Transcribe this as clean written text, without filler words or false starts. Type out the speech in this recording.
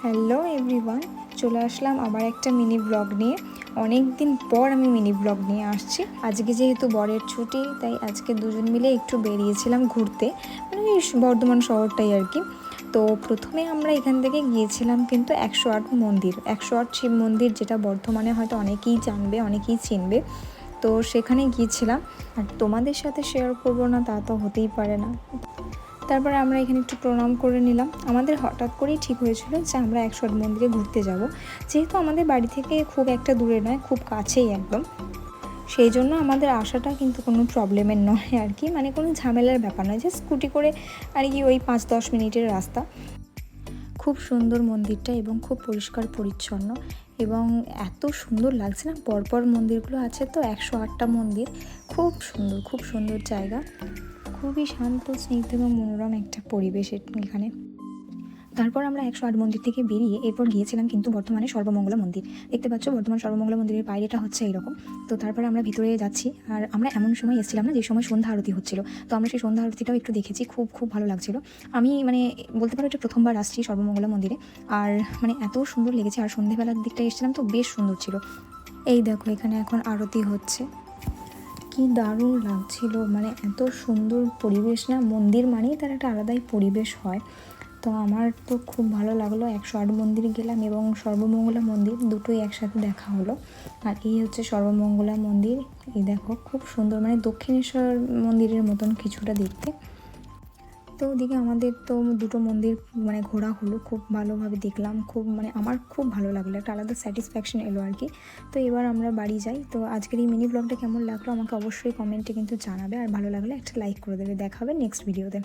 Hello everyone, চলে আসলাম আবার একটা মিনি ব্লগ নিয়ে। অনেক দিন পর আমি মিনি ব্লগ নিয়ে আসছি। আজকে যেহেতু বরের ছুটি, তাই আজকে দুজন মিলে একটু বেরিয়েছিলাম ঘুরতে, মানে এই বর্ধমান শহরটাই আর কি। তো প্রথমে আমরা এখান থেকে গিয়েছিলাম কিন্তু 108 মন্দির, 108 শিব মন্দির, যেটা বর্ধমানে হয়তো অনেকেই জানবে, অনেকেই চিনবে। তো সেখানে গিয়েছিলাম, আর তোমাদের সাথে শেয়ার করবো না তা তো হতেই পারে না। তারপরে আমরা এখানে একটু প্রণাম করে নিলাম। আমাদের হঠাৎ করেই ঠিক হয়েছিল যে আমরা 108 মন্দিরে ঘুরতে যাব, যেহেতু আমাদের বাড়ি থেকে খুব একটা দূরে নয়, খুব কাছেই একদম। সেই জন্য আমাদের আসাটা কিন্তু কোনো প্রবলেমের নয় আর কি, মানে কোনো ঝামেলার ব্যাপার নয়, যে স্কুটি করে আর কি ওই 5-10 মিনিটের রাস্তা। খুব সুন্দর মন্দিরটা এবং খুব পরিষ্কার পরিচ্ছন্ন, এবং এত সুন্দর লাগছে না, পরপর মন্দিরগুলো আছে তো 108টা মন্দির। খুব সুন্দর, খুব সুন্দর জায়গা, খুবই শান্ত, স্নিগ্ধ এবং মনোরম একটা পরিবেশ এখানে। তারপর আমরা 108 মন্দির থেকে বেরিয়ে এরপর গিয়েছিলাম কিন্তু বর্ধমানে সর্বমঙ্গলা মন্দির। দেখতে পাচ্ছ বর্ধমান সর্বমঙ্গলা মন্দিরের বাইরেটা হচ্ছে এইরকম। তো তারপরে আমরা ভিতরে যাচ্ছি, আর আমরা এমন সময় এসেছিলাম না যে সময় সন্ধ্যা আরতি হচ্ছিল। তো আমরা সেই সন্ধ্যা আরতিটাও একটু দেখেছি, খুব খুব ভালো লাগছিল। আমি মানে বলতে পারো এটা প্রথমবার আসছি সর্বমঙ্গলা মন্দিরে, আর মানে এত সুন্দর লেগেছে। আর সন্ধ্যেবেলার দিকটা এসেছিলাম তো বেশ সুন্দর ছিল। এই দেখো এখানে এখন আরতি হচ্ছে, কি দারুণ লাগছিল, মানে এত সুন্দর পরিবেশ না, মন্দির মানেই তার একটা আলাদাই পরিবেশ হয়। তো আমার তো খুব ভালো লাগলো, 108 মন্দির গেলাম এবং সর্বমঙ্গলা মন্দির দুটোই একসাথে দেখা হলো। আর এই হচ্ছে সর্বমঙ্গলা মন্দির। এই দেখো খুব সুন্দর, মানে দক্ষিণেশ্বর মন্দিরের মতন কিছুটা দেখতে। তো ওদিকে আমাদের তো দুটো মন্দির মানে ঘোরা হলো, খুব ভালোভাবে দেখলাম, খুব মানে আমার খুব ভালো লাগলো, একটা আলাদা স্যাটিসফ্যাকশন এলো আর কি। তো এবার আমরা বাড়ি যাই। তো আজকের এই মিনি ব্লগটা কেমন লাগলো আমাকে অবশ্যই কমেন্টে কিন্তু জানাবে, আর ভালো লাগলে একটা লাইক করে দেবে। দেখা হবে নেক্সট ভিডিওতে।